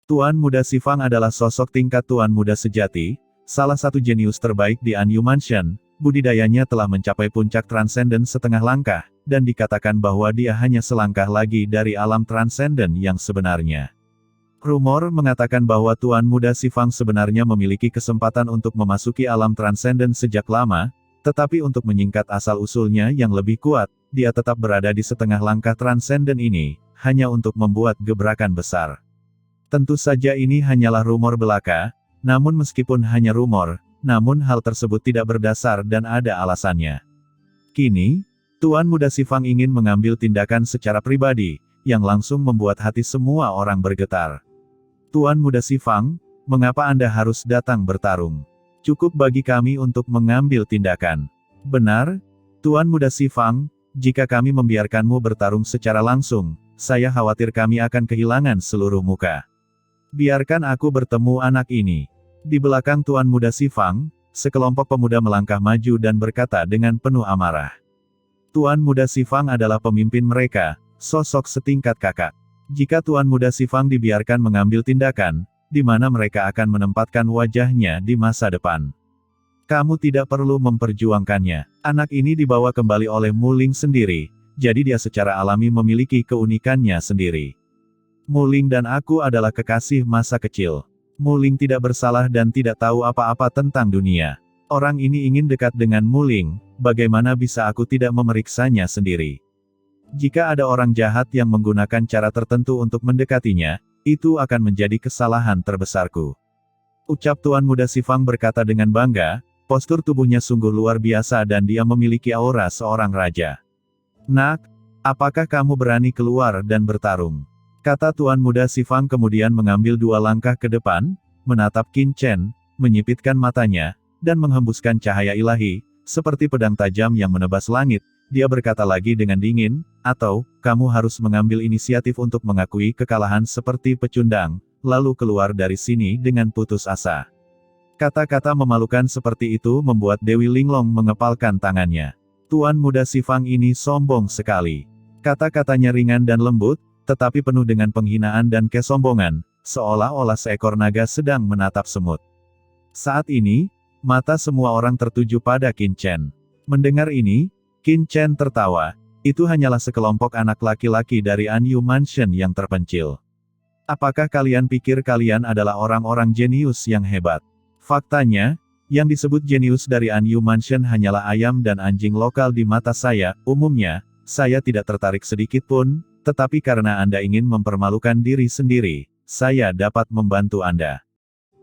Tuan Muda Sifang adalah sosok tingkat Tuan Muda sejati, salah satu jenius terbaik di Anyu Mansion. Budidayanya telah mencapai puncak transenden setengah langkah, dan dikatakan bahwa dia hanya selangkah lagi dari alam transenden yang sebenarnya. Rumor mengatakan bahwa Tuan Muda Sifang sebenarnya memiliki kesempatan untuk memasuki alam transenden sejak lama, tetapi untuk menyingkat asal-usulnya yang lebih kuat, dia tetap berada di setengah langkah transenden ini, hanya untuk membuat gebrakan besar. Tentu saja ini hanyalah rumor belaka, namun meskipun hanya rumor, namun hal tersebut tidak berdasar dan ada alasannya. Kini, Tuan Muda Sifang ingin mengambil tindakan secara pribadi, yang langsung membuat hati semua orang bergetar. Tuan Muda Sifang, mengapa Anda harus datang bertarung? Cukup bagi kami untuk mengambil tindakan. Benar, Tuan Muda Sifang, jika kami membiarkanmu bertarung secara langsung, saya khawatir kami akan kehilangan seluruh muka. Biarkan aku bertemu anak ini. Di belakang Tuan Muda Sifang, sekelompok pemuda melangkah maju dan berkata dengan penuh amarah. Tuan Muda Sifang adalah pemimpin mereka, sosok setingkat kakak. Jika Tuan Muda Sifang dibiarkan mengambil tindakan, di mana mereka akan menempatkan wajahnya di masa depan. Kamu tidak perlu memperjuangkannya. Anak ini dibawa kembali oleh Muling sendiri, jadi dia secara alami memiliki keunikannya sendiri. Muling dan aku adalah kekasih masa kecil. Muling tidak bersalah dan tidak tahu apa-apa tentang dunia. Orang ini ingin dekat dengan Muling, bagaimana bisa aku tidak memeriksanya sendiri? Jika ada orang jahat yang menggunakan cara tertentu untuk mendekatinya, itu akan menjadi kesalahan terbesarku. Ucap Tuan Muda Sifang berkata dengan bangga, postur tubuhnya sungguh luar biasa dan dia memiliki aura seorang raja. Nak, apakah kamu berani keluar dan bertarung? Kata Tuan Muda Sifang kemudian mengambil 2 langkah ke depan, menatap Qin Chen, menyipitkan matanya, dan menghembuskan cahaya ilahi, seperti pedang tajam yang menebas langit. Dia berkata lagi dengan dingin, atau, kamu harus mengambil inisiatif untuk mengakui kekalahan seperti pecundang, lalu keluar dari sini dengan putus asa. Kata-kata memalukan seperti itu membuat Dewi Linglong mengepalkan tangannya. Tuan Muda Sifang ini sombong sekali. Kata-katanya ringan dan lembut, tetapi penuh dengan penghinaan dan kesombongan, seolah-olah seekor naga sedang menatap semut. Saat ini, mata semua orang tertuju pada Qin Chen. Mendengar ini, Qin Chen tertawa, itu hanyalah sekelompok anak laki-laki dari Anyu Mansion yang terpencil. Apakah kalian pikir kalian adalah orang-orang jenius yang hebat? Faktanya, yang disebut jenius dari Anyu Mansion hanyalah ayam dan anjing lokal di mata saya. Umumnya, saya tidak tertarik sedikit pun, tetapi karena Anda ingin mempermalukan diri sendiri, saya dapat membantu Anda.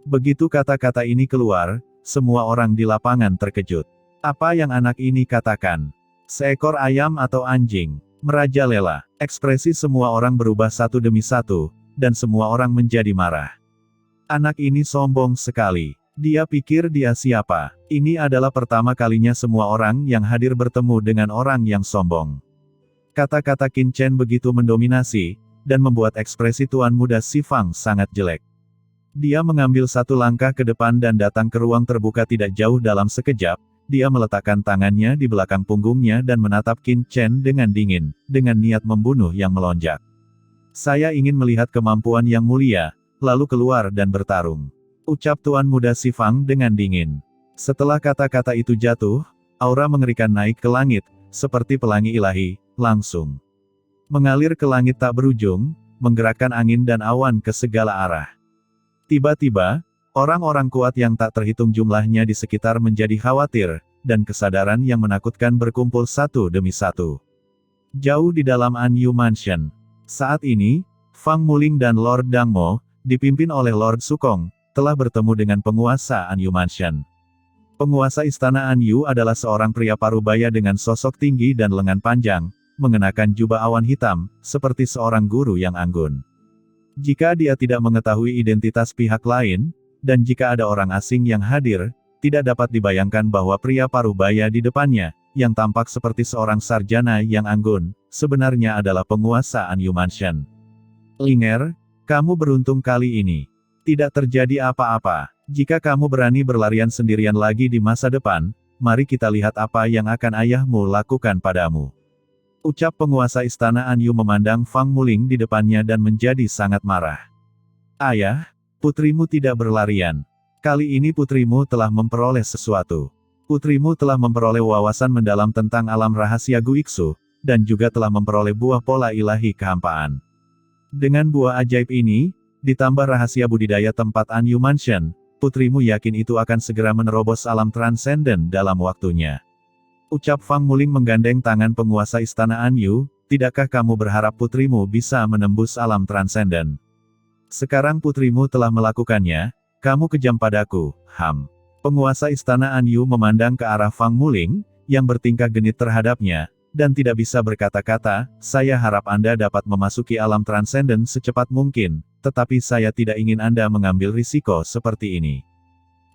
Begitu kata-kata ini keluar, semua orang di lapangan terkejut. Apa yang anak ini katakan? Seekor ayam atau anjing? Merajalela. Ekspresi semua orang berubah satu demi satu, dan semua orang menjadi marah. Anak ini sombong sekali. Dia pikir dia siapa? Ini adalah pertama kalinya semua orang yang hadir bertemu dengan orang yang sombong. Kata-kata Qin Chen begitu mendominasi, dan membuat ekspresi Tuan Muda Sifang sangat jelek. Dia mengambil 1 langkah ke depan dan datang ke ruang terbuka tidak jauh dalam sekejap. Dia meletakkan tangannya di belakang punggungnya dan menatap Qin Chen dengan dingin, dengan niat membunuh yang melonjak. Saya ingin melihat kemampuan yang mulia, lalu keluar dan bertarung. Ucap Tuan Muda Sifang dengan dingin. Setelah kata-kata itu jatuh, aura mengerikan naik ke langit, seperti pelangi ilahi, langsung mengalir ke langit tak berujung, menggerakkan angin dan awan ke segala arah. Tiba-tiba, orang-orang kuat yang tak terhitung jumlahnya di sekitar menjadi khawatir, dan kesadaran yang menakutkan berkumpul satu demi satu. Jauh di dalam Anyu Mansion. Saat ini, Fang Muling dan Lord Dangmo, dipimpin oleh Lord Sukong, telah bertemu dengan penguasa Anyu Mansion. Penguasa istana Anyu adalah seorang pria parubaya dengan sosok tinggi dan lengan panjang, mengenakan jubah awan hitam, seperti seorang guru yang anggun. Jika dia tidak mengetahui identitas pihak lain, dan jika ada orang asing yang hadir, tidak dapat dibayangkan bahwa pria parubaya di depannya, yang tampak seperti seorang sarjana yang anggun, sebenarnya adalah penguasa Anyu Mansion. Linger, kamu beruntung kali ini. Tidak terjadi apa-apa. Jika kamu berani berlarian sendirian lagi di masa depan, mari kita lihat apa yang akan ayahmu lakukan padamu. Ucap penguasa istana Anyu memandang Fang Muling di depannya dan menjadi sangat marah. Ayah, putrimu tidak berlarian. Kali ini putrimu telah memperoleh sesuatu. Putrimu telah memperoleh wawasan mendalam tentang alam rahasia Guiksu, dan juga telah memperoleh buah pola ilahi kehampaan. Dengan buah ajaib ini, ditambah rahasia budidaya tempat Anyu Mansion, putrimu yakin itu akan segera menerobos alam transenden dalam waktunya. Ucap Fang Muling menggandeng tangan penguasa istana Anyu, tidakkah kamu berharap putrimu bisa menembus alam transenden? Sekarang putrimu telah melakukannya, kamu kejam padaku, Ham. Penguasa istana Anyu memandang ke arah Fang Muling, yang bertingkah genit terhadapnya, dan tidak bisa berkata-kata, saya harap Anda dapat memasuki alam transenden secepat mungkin, tetapi saya tidak ingin Anda mengambil risiko seperti ini.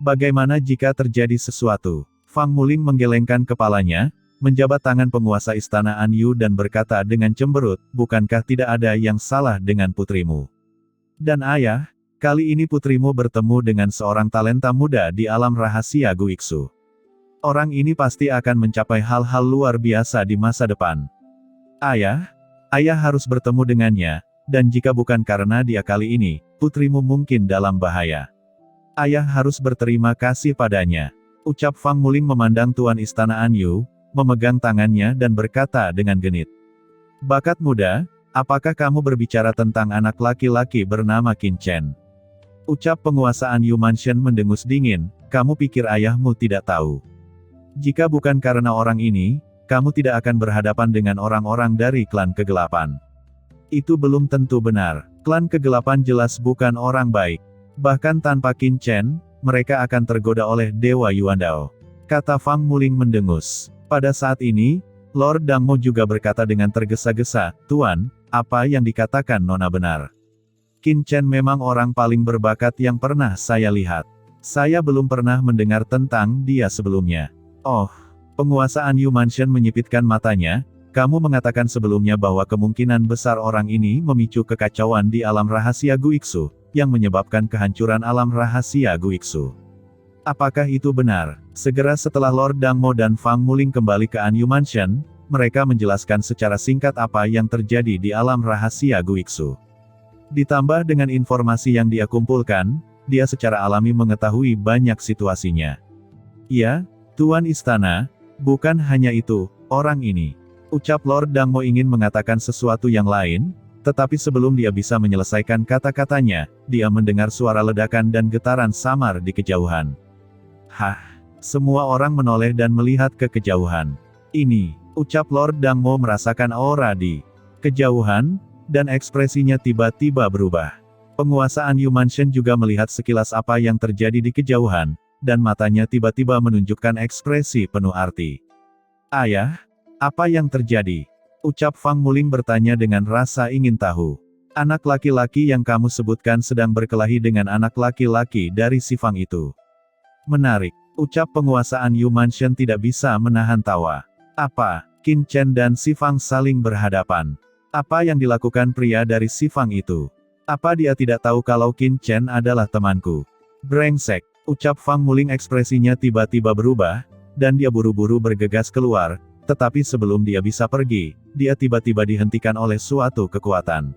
Bagaimana jika terjadi sesuatu? Fang Muling menggelengkan kepalanya, menjabat tangan penguasa istana Anyu dan berkata dengan cemberut, bukankah tidak ada yang salah dengan putrimu? Dan ayah, kali ini putrimu bertemu dengan seorang talenta muda di alam rahasia Guiksu. Orang ini pasti akan mencapai hal-hal luar biasa di masa depan. Ayah harus bertemu dengannya, dan jika bukan karena dia kali ini, putrimu mungkin dalam bahaya. Ayah harus berterima kasih padanya. Ucap Fang Muling memandang Tuan Istana Anyu, memegang tangannya dan berkata dengan genit. Bakat muda, apakah kamu berbicara tentang anak laki-laki bernama Qin Chen? Ucap penguasa Anyu Mansion mendengus dingin, kamu pikir ayahmu tidak tahu? Jika bukan karena orang ini, kamu tidak akan berhadapan dengan orang-orang dari klan kegelapan. Itu belum tentu benar. Klan kegelapan jelas bukan orang baik. Bahkan tanpa Qin Chen, mereka akan tergoda oleh Dewa Yuandao. Kata Fang Muling mendengus. Pada saat ini, Lord Dangmo juga berkata dengan tergesa-gesa, Tuan, apa yang dikatakan Nona benar. Qin Chen memang orang paling berbakat yang pernah saya lihat. Saya belum pernah mendengar tentang dia sebelumnya. Oh, penguasa Anyu Mansion menyipitkan matanya, kamu mengatakan sebelumnya bahwa kemungkinan besar orang ini memicu kekacauan di alam rahasia Guiksu, yang menyebabkan kehancuran alam rahasia Guiksu. Apakah itu benar? Segera setelah Lord Dangmo dan Fang Muling kembali ke Anyu Mansion, mereka menjelaskan secara singkat apa yang terjadi di alam rahasia Guiksu. Ditambah dengan informasi yang dia kumpulkan, dia secara alami mengetahui banyak situasinya. Ya, Tuan Istana, bukan hanya itu, orang ini. Ucap Lord Dangmo ingin mengatakan sesuatu yang lain, tetapi sebelum dia bisa menyelesaikan kata-katanya, dia mendengar suara ledakan dan getaran samar di kejauhan. Hah! Semua orang menoleh dan melihat ke kejauhan. Ini, ucap Lord Dangmo merasakan aura di kejauhan, dan ekspresinya tiba-tiba berubah. Penguasa Anyu Mansion juga melihat sekilas apa yang terjadi di kejauhan, dan matanya tiba-tiba menunjukkan ekspresi penuh arti. Ayah, apa yang terjadi? Ucap Fang Muling bertanya dengan rasa ingin tahu. Anak laki-laki yang kamu sebutkan sedang berkelahi dengan anak laki-laki dari si Fang itu. Menarik, ucap penguasa Anyu Mansion tidak bisa menahan tawa. Apa, Qin Chen dan si Fang saling berhadapan? Apa yang dilakukan pria dari si Fang itu? Apa dia tidak tahu kalau Qin Chen adalah temanku? Brengsek, ucap Fang Muling ekspresinya tiba-tiba berubah, dan dia buru-buru bergegas keluar, tetapi sebelum dia bisa pergi, dia tiba-tiba dihentikan oleh suatu kekuatan.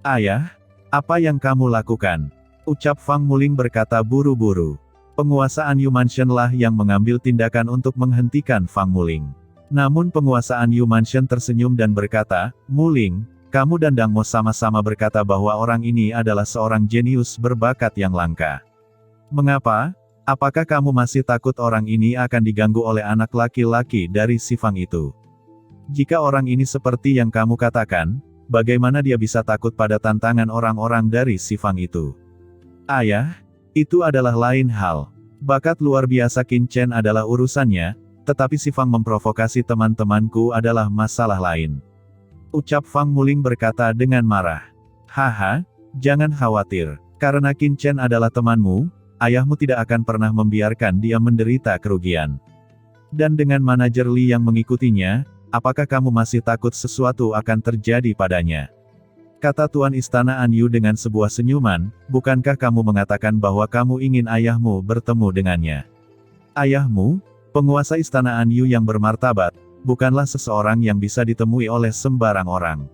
Ayah, apa yang kamu lakukan? Ucap Fang Muling berkata buru-buru. Penguasa Anyu Mansion lah yang mengambil tindakan untuk menghentikan Fang Muling. Namun penguasa Anyu Mansion tersenyum dan berkata, Muling, kamu dan Dangmo sama-sama berkata bahwa orang ini adalah seorang jenius berbakat yang langka. Mengapa? Apakah kamu masih takut orang ini akan diganggu oleh anak laki-laki dari si Fang itu? Jika orang ini seperti yang kamu katakan, bagaimana dia bisa takut pada tantangan orang-orang dari si Fang itu? Ayah, itu adalah lain hal. Bakat luar biasa Qin Chen adalah urusannya, tetapi si Fang memprovokasi teman-temanku adalah masalah lain. Ucap Fang Muling berkata dengan marah. Haha, jangan khawatir, karena Qin Chen adalah temanmu, ayahmu tidak akan pernah membiarkan dia menderita kerugian. Dan dengan manajer Li yang mengikutinya, apakah kamu masih takut sesuatu akan terjadi padanya? Kata Tuan Istana Anyu dengan sebuah senyuman, bukankah kamu mengatakan bahwa kamu ingin ayahmu bertemu dengannya? Ayahmu? Penguasa Istana Anyu yang bermartabat, bukanlah seseorang yang bisa ditemui oleh sembarang orang.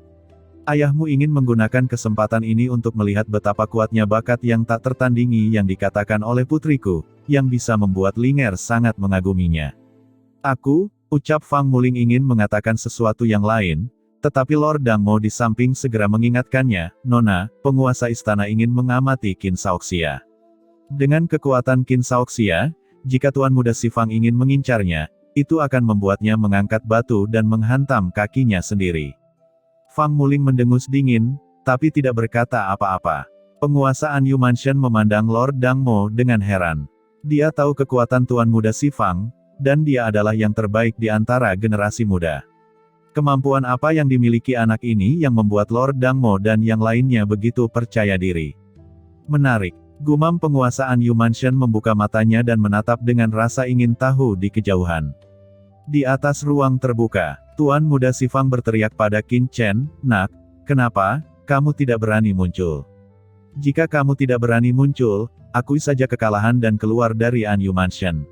Ayahmu ingin menggunakan kesempatan ini untuk melihat betapa kuatnya bakat yang tak tertandingi yang dikatakan oleh putriku, yang bisa membuat Linger sangat mengaguminya. Ucap Fang Muling ingin mengatakan sesuatu yang lain, tetapi Lord Dangmo di samping segera mengingatkannya, Nona, penguasa istana ingin mengamati Qin Shaoxia. Dengan kekuatan Qin Shaoxia, jika Tuan Muda Si Fang ingin mengincarnya, itu akan membuatnya mengangkat batu dan menghantam kakinya sendiri. Fang Muling mendengus dingin, tapi tidak berkata apa-apa. Penguasa Anyu Mansion memandang Lord Dangmo dengan heran. Dia tahu kekuatan Tuan Muda Si Fang, dan dia adalah yang terbaik di antara generasi muda. Kemampuan apa yang dimiliki anak ini yang membuat Lord Dangmo dan yang lainnya begitu percaya diri? Menarik. Gumam penguasa Anyu Mansion membuka matanya dan menatap dengan rasa ingin tahu di kejauhan. Di atas ruang terbuka, Tuan Muda Si Fang berteriak pada Qin Chen, Nak, kenapa, kamu tidak berani muncul? Jika kamu tidak berani muncul, akui saja kekalahan dan keluar dari Anyu Mansion.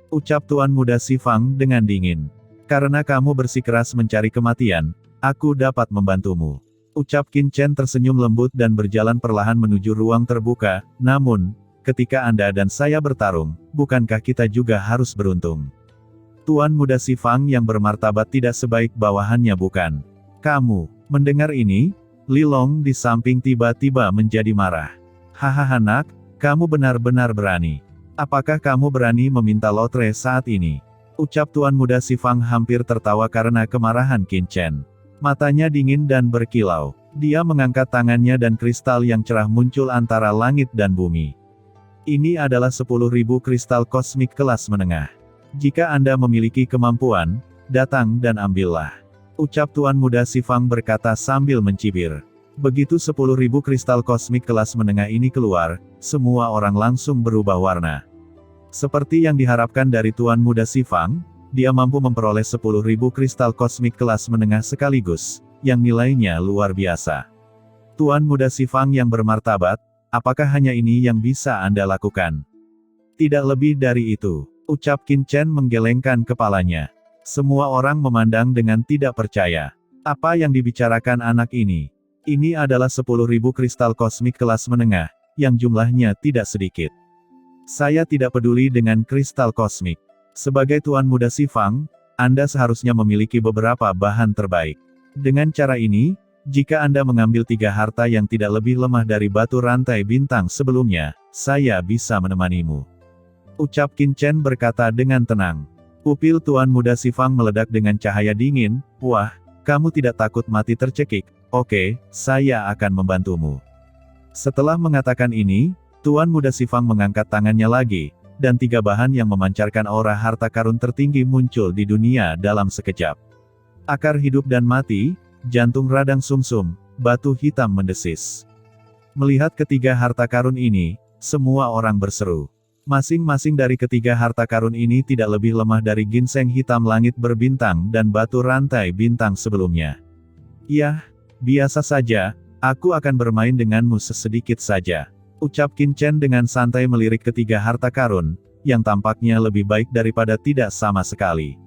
Ucap Tuan Muda Si Fang dengan dingin. Karena kamu bersikeras mencari kematian, aku dapat membantumu. Ucap Qin Chen tersenyum lembut dan berjalan perlahan menuju ruang terbuka, namun, ketika Anda dan saya bertarung, bukankah kita juga harus beruntung? Tuan Muda Si Fang yang bermartabat tidak sebaik bawahannya bukan? Kamu, mendengar ini, Li Long di samping tiba-tiba menjadi marah. Hahaha nak, kamu benar-benar berani. Apakah kamu berani meminta lotre saat ini? Ucap Tuan Muda Si Fang hampir tertawa karena kemarahan Qin Chen. Matanya dingin dan berkilau. Dia mengangkat tangannya dan kristal yang cerah muncul antara langit dan bumi. Ini adalah 10.000 kristal kosmik kelas menengah. Jika Anda memiliki kemampuan, datang dan ambillah. Ucap Tuan Muda Si Fang berkata sambil mencibir. Begitu 10.000 kristal kosmik kelas menengah ini keluar, semua orang langsung berubah warna. Seperti yang diharapkan dari Tuan Muda Si Fang, dia mampu memperoleh 10.000 kristal kosmik kelas menengah sekaligus, yang nilainya luar biasa. Tuan Muda Si Fang yang bermartabat, apakah hanya ini yang bisa Anda lakukan? Tidak lebih dari itu, ucap Qin Chen menggelengkan kepalanya. Semua orang memandang dengan tidak percaya. Apa yang dibicarakan anak ini? Ini adalah 10.000 kristal kosmik kelas menengah, yang jumlahnya tidak sedikit. Saya tidak peduli dengan kristal kosmik. Sebagai Tuan Muda Si Fang, Anda seharusnya memiliki beberapa bahan terbaik. Dengan cara ini, jika Anda mengambil 3 harta yang tidak lebih lemah dari batu rantai bintang sebelumnya, saya bisa menemanimu. Ucap Qin Chen berkata dengan tenang. Pupil Tuan Muda Si Fang meledak dengan cahaya dingin, wah, kamu tidak takut mati tercekik, oke, saya akan membantumu. Setelah mengatakan ini, Tuan Muda Si Fang mengangkat tangannya lagi, dan 3 bahan yang memancarkan aura harta karun tertinggi muncul di dunia dalam sekejap. Akar hidup dan mati, jantung radang sumsum, batu hitam mendesis. Melihat ketiga harta karun ini, semua orang berseru. Masing-masing dari ketiga harta karun ini tidak lebih lemah dari ginseng hitam langit berbintang dan batu rantai bintang sebelumnya. Yah, biasa saja, aku akan bermain denganmu sesedikit saja. Ucap Qin Chen dengan santai melirik ketiga harta karun, yang tampaknya lebih baik daripada tidak sama sekali.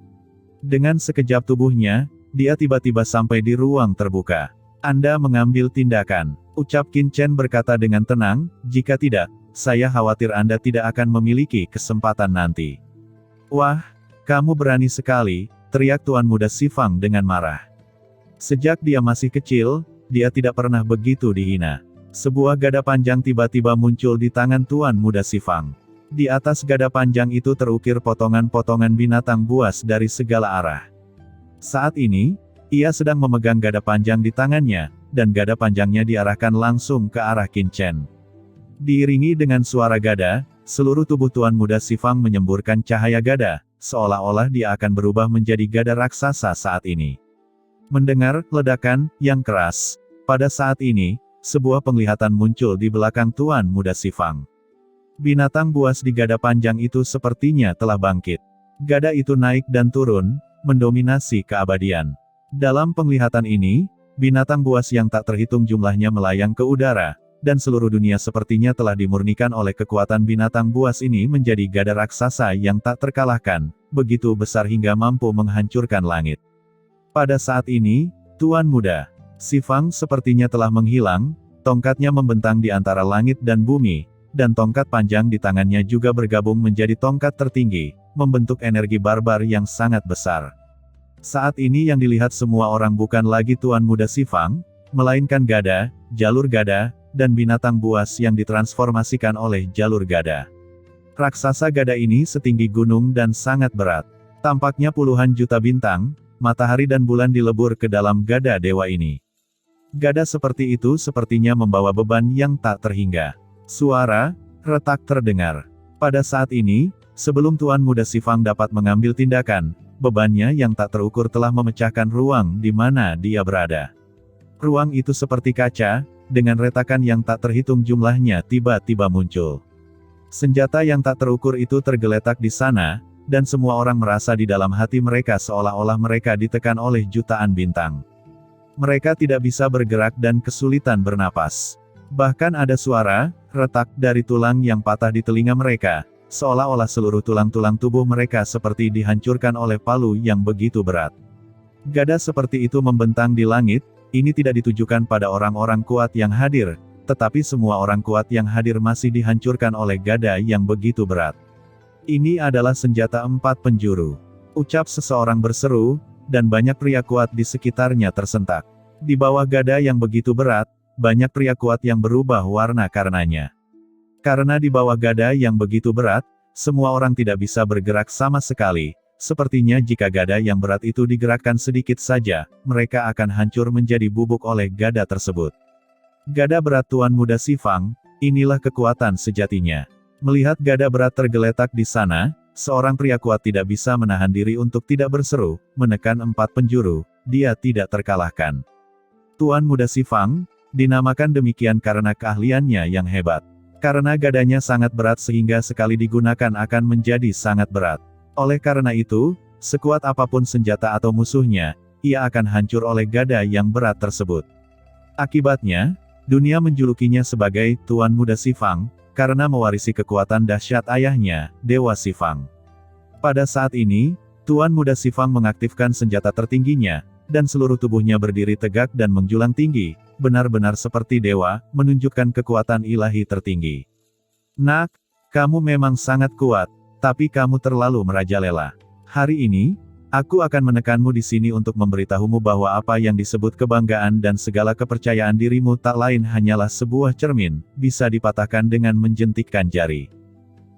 Dengan sekejap tubuhnya, dia tiba-tiba sampai di ruang terbuka. Anda mengambil tindakan. Ucap Qin Chen berkata dengan tenang, jika tidak, saya khawatir Anda tidak akan memiliki kesempatan nanti. Wah, kamu berani sekali, teriak Tuan Muda Si Fang dengan marah. Sejak dia masih kecil, dia tidak pernah begitu dihina. Sebuah gada panjang tiba-tiba muncul di tangan Tuan Muda Si Fang. Di atas gada panjang itu terukir potongan-potongan binatang buas dari segala arah. Saat ini, ia sedang memegang gada panjang di tangannya, dan gada panjangnya diarahkan langsung ke arah Qin Chen. Diiringi dengan suara gada, seluruh tubuh Tuan Muda Si Fang menyemburkan cahaya gada, seolah-olah dia akan berubah menjadi gada raksasa saat ini. Mendengar ledakan yang keras, pada saat ini, sebuah penglihatan muncul di belakang Tuan Muda Si Fang. Binatang buas di gada panjang itu sepertinya telah bangkit. Gada itu naik dan turun, mendominasi keabadian. Dalam penglihatan ini, binatang buas yang tak terhitung jumlahnya melayang ke udara, dan seluruh dunia sepertinya telah dimurnikan oleh kekuatan binatang buas ini menjadi gada raksasa yang tak terkalahkan, begitu besar hingga mampu menghancurkan langit. Pada saat ini, Tuan Muda Si Fang sepertinya telah menghilang, tongkatnya membentang di antara langit dan bumi, dan tongkat panjang di tangannya juga bergabung menjadi tongkat tertinggi, membentuk energi barbar yang sangat besar. Saat ini yang dilihat semua orang bukan lagi Tuan Muda Si Fang, melainkan gada, jalur gada, dan binatang buas yang ditransformasikan oleh jalur gada. Raksasa gada ini setinggi gunung dan sangat berat. Tampaknya puluhan juta bintang, matahari dan bulan dilebur ke dalam gada dewa ini. Gada seperti itu sepertinya membawa beban yang tak terhingga. Suara retak terdengar. Pada saat ini, sebelum Tuan Muda Si Fang dapat mengambil tindakan, bebannya yang tak terukur telah memecahkan ruang di mana dia berada. Ruang itu seperti kaca, dengan retakan yang tak terhitung jumlahnya tiba-tiba muncul. Senjata yang tak terukur itu tergeletak di sana, dan semua orang merasa di dalam hati mereka seolah-olah mereka ditekan oleh jutaan bintang. Mereka tidak bisa bergerak dan kesulitan bernapas. Bahkan ada suara retak dari tulang yang patah di telinga mereka, seolah-olah seluruh tulang-tulang tubuh mereka seperti dihancurkan oleh palu yang begitu berat. Gada seperti itu membentang di langit, ini tidak ditujukan pada orang-orang kuat yang hadir, tetapi semua orang kuat yang hadir masih dihancurkan oleh gada yang begitu berat. Ini adalah senjata 4 penjuru. Ucap seseorang berseru, dan banyak pria kuat di sekitarnya tersentak. Di bawah gada yang begitu berat, banyak pria kuat yang berubah warna karenanya. Karena di bawah gada yang begitu berat, semua orang tidak bisa bergerak sama sekali. Sepertinya jika gada yang berat itu digerakkan sedikit saja, mereka akan hancur menjadi bubuk oleh gada tersebut. Gada berat Tuan Muda Si Fang, inilah kekuatan sejatinya. Melihat gada berat tergeletak di sana, seorang pria kuat tidak bisa menahan diri untuk tidak berseru, menekan 4 penjuru, dia tidak terkalahkan. Tuan Muda Si Fang, dinamakan demikian karena keahliannya yang hebat. Karena gadanya sangat berat sehingga sekali digunakan akan menjadi sangat berat. Oleh karena itu, sekuat apapun senjata atau musuhnya, ia akan hancur oleh gada yang berat tersebut. Akibatnya, dunia menjulukinya sebagai Tuan Muda Si Fang, karena mewarisi kekuatan dahsyat ayahnya, Dewa Si Fang. Pada saat ini, Tuan Muda Si Fang mengaktifkan senjata tertingginya, dan seluruh tubuhnya berdiri tegak dan menjulang tinggi, benar-benar seperti dewa, menunjukkan kekuatan ilahi tertinggi. Nak, kamu memang sangat kuat, tapi kamu terlalu merajalela. Hari ini, aku akan menekanmu di sini untuk memberitahumu bahwa apa yang disebut kebanggaan dan segala kepercayaan dirimu tak lain hanyalah sebuah cermin, bisa dipatahkan dengan menjentikkan jari.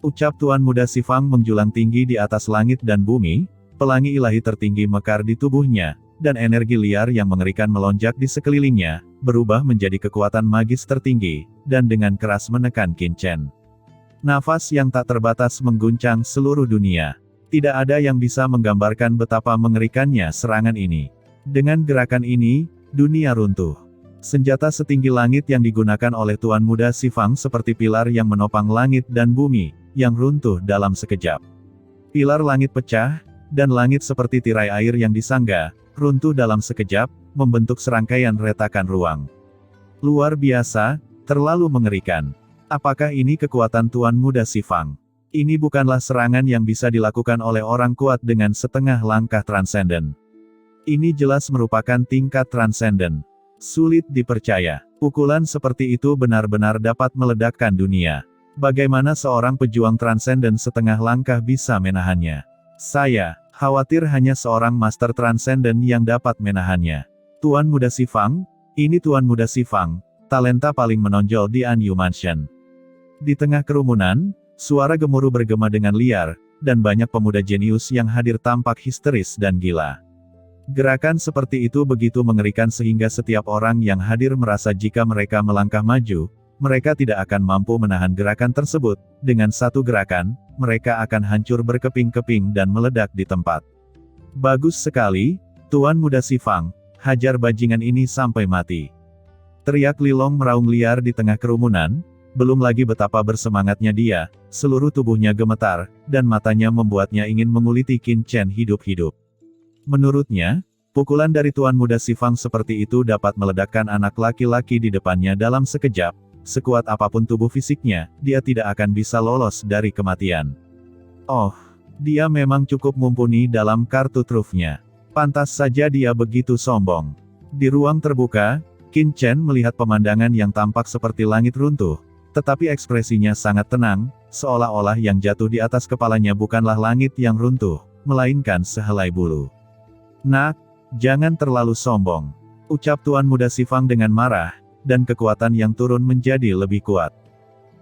Ucap Tuan Muda Si Fang menjulang tinggi di atas langit dan bumi, pelangi ilahi tertinggi mekar di tubuhnya, dan energi liar yang mengerikan melonjak di sekelilingnya, berubah menjadi kekuatan magis tertinggi, dan dengan keras menekan Qin Chen. Nafas yang tak terbatas mengguncang seluruh dunia. Tidak ada yang bisa menggambarkan betapa mengerikannya serangan ini. Dengan gerakan ini, dunia runtuh. Senjata setinggi langit yang digunakan oleh Tuan Muda Si Fang seperti pilar yang menopang langit dan bumi, yang runtuh dalam sekejap. Pilar langit pecah, dan langit seperti tirai air yang disangga, runtuh dalam sekejap, membentuk serangkaian retakan ruang. Luar biasa, terlalu mengerikan. Apakah ini kekuatan Tuan Muda Si Fang? Ini bukanlah serangan yang bisa dilakukan oleh orang kuat dengan setengah langkah transenden. Ini jelas merupakan tingkat transenden. Sulit dipercaya. Pukulan seperti itu benar-benar dapat meledakkan dunia. Bagaimana seorang pejuang transenden setengah langkah bisa menahannya? Saya khawatir hanya seorang master transenden yang dapat menahannya. Tuan Muda Si Fang, ini Tuan Muda Si Fang, talenta paling menonjol di Anyu Mansion. Di tengah kerumunan, suara gemuruh bergema dengan liar, dan banyak pemuda jenius yang hadir tampak histeris dan gila. Gerakan seperti itu begitu mengerikan sehingga setiap orang yang hadir merasa jika mereka melangkah maju, mereka tidak akan mampu menahan gerakan tersebut. Dengan satu gerakan, mereka akan hancur berkeping-keping dan meledak di tempat. Bagus sekali, Tuan Muda Si Fang, hajar bajingan ini sampai mati. Teriak Lilong meraung liar di tengah kerumunan, belum lagi betapa bersemangatnya dia, seluruh tubuhnya gemetar, dan matanya membuatnya ingin menguliti Qin Chen hidup-hidup. Menurutnya, pukulan dari Tuan Muda Si Fang seperti itu dapat meledakkan anak laki-laki di depannya dalam sekejap. Sekuat apapun tubuh fisiknya, dia tidak akan bisa lolos dari kematian. Oh, dia memang cukup mumpuni dalam kartu trufnya. Pantas saja dia begitu sombong. Di ruang terbuka, Qin Chen melihat pemandangan yang tampak seperti langit runtuh, tetapi ekspresinya sangat tenang, seolah-olah yang jatuh di atas kepalanya bukanlah langit yang runtuh, melainkan sehelai bulu. "Nak, jangan terlalu sombong," ucap Tuan Muda Xifang dengan marah, dan kekuatan yang turun menjadi lebih kuat.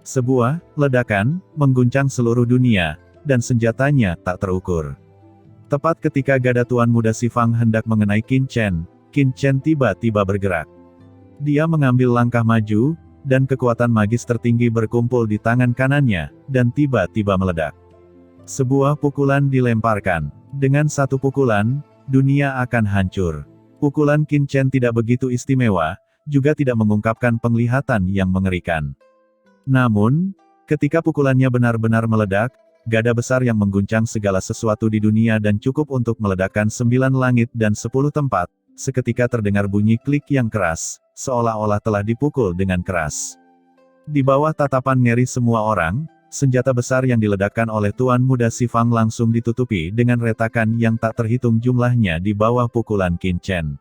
Sebuah ledakan mengguncang seluruh dunia, dan senjatanya tak terukur. Tepat ketika gada Tuan Muda Xifang hendak mengenai Qin Chen tiba-tiba bergerak. Dia mengambil langkah maju, dan kekuatan magis tertinggi berkumpul di tangan kanannya, dan tiba-tiba meledak. Sebuah pukulan dilemparkan. Dengan satu pukulan, dunia akan hancur. Pukulan Qin Chen tidak begitu istimewa, juga tidak mengungkapkan penglihatan yang mengerikan. Namun, ketika pukulannya benar-benar meledak, gada besar yang mengguncang segala sesuatu di dunia dan cukup untuk meledakkan 9 langit dan 10 tempat, seketika terdengar bunyi klik yang keras, seolah-olah telah dipukul dengan keras. Di bawah tatapan ngeri semua orang, senjata besar yang diledakkan oleh Tuan Muda Xifang langsung ditutupi dengan retakan yang tak terhitung jumlahnya di bawah pukulan Qin Chen.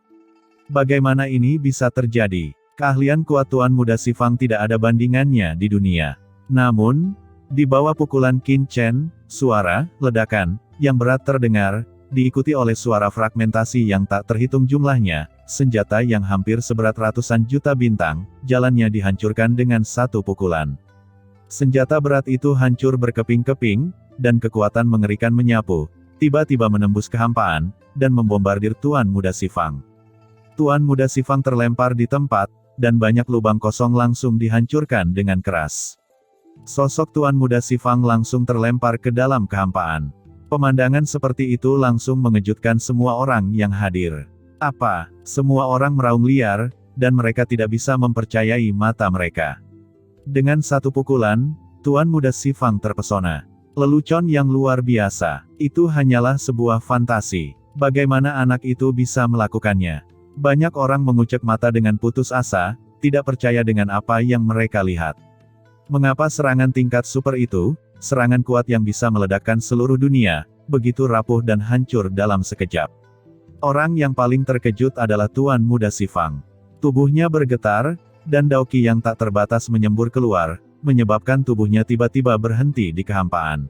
Bagaimana ini bisa terjadi? Keahlian kuat Tuan Muda Xifang tidak ada bandingannya di dunia. Namun, di bawah pukulan Qin Chen, suara ledakan yang berat terdengar, diikuti oleh suara fragmentasi yang tak terhitung jumlahnya, senjata yang hampir seberat ratusan juta bintang, jalannya dihancurkan dengan satu pukulan. Senjata berat itu hancur berkeping-keping, dan kekuatan mengerikan menyapu, tiba-tiba menembus kehampaan, dan membombardir Tuan Muda Xifang. Tuan Muda Xifang terlempar di tempat, dan banyak lubang kosong langsung dihancurkan dengan keras. Sosok Tuan Muda Xifang langsung terlempar ke dalam kehampaan. Pemandangan seperti itu langsung mengejutkan semua orang yang hadir. Apa? Semua orang meraung liar, dan mereka tidak bisa mempercayai mata mereka. Dengan satu pukulan, Tuan Muda Xifang terpesona. Lelucon yang luar biasa. Itu hanyalah sebuah fantasi. Bagaimana anak itu bisa melakukannya? Banyak orang mengucek mata dengan putus asa, tidak percaya dengan apa yang mereka lihat. Mengapa serangan tingkat super itu, serangan kuat yang bisa meledakkan seluruh dunia, begitu rapuh dan hancur dalam sekejap? Orang yang paling terkejut adalah Tuan Muda Xifang. Tubuhnya bergetar, dan daoki yang tak terbatas menyembur keluar, menyebabkan tubuhnya tiba-tiba berhenti di kehampaan.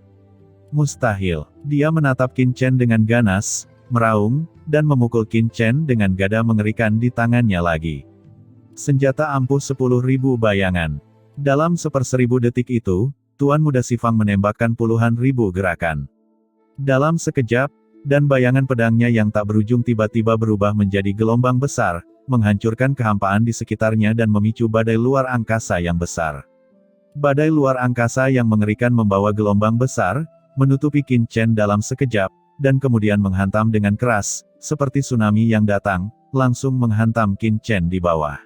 Mustahil. Dia menatap Qin Chen dengan ganas, meraung, dan memukul Qin Chen dengan gada mengerikan di tangannya lagi. Senjata ampuh 10.000 bayangan. Dalam 1/1000 detik itu, Tuan Muda Xifang menembakkan puluhan ribu gerakan. Dalam sekejap, dan bayangan pedangnya yang tak berujung tiba-tiba berubah menjadi gelombang besar, menghancurkan kehampaan di sekitarnya dan memicu badai luar angkasa yang besar. Badai luar angkasa yang mengerikan membawa gelombang besar, menutupi Qin Chen dalam sekejap, dan kemudian menghantam dengan keras, seperti tsunami yang datang, langsung menghantam Qin Chen di bawah.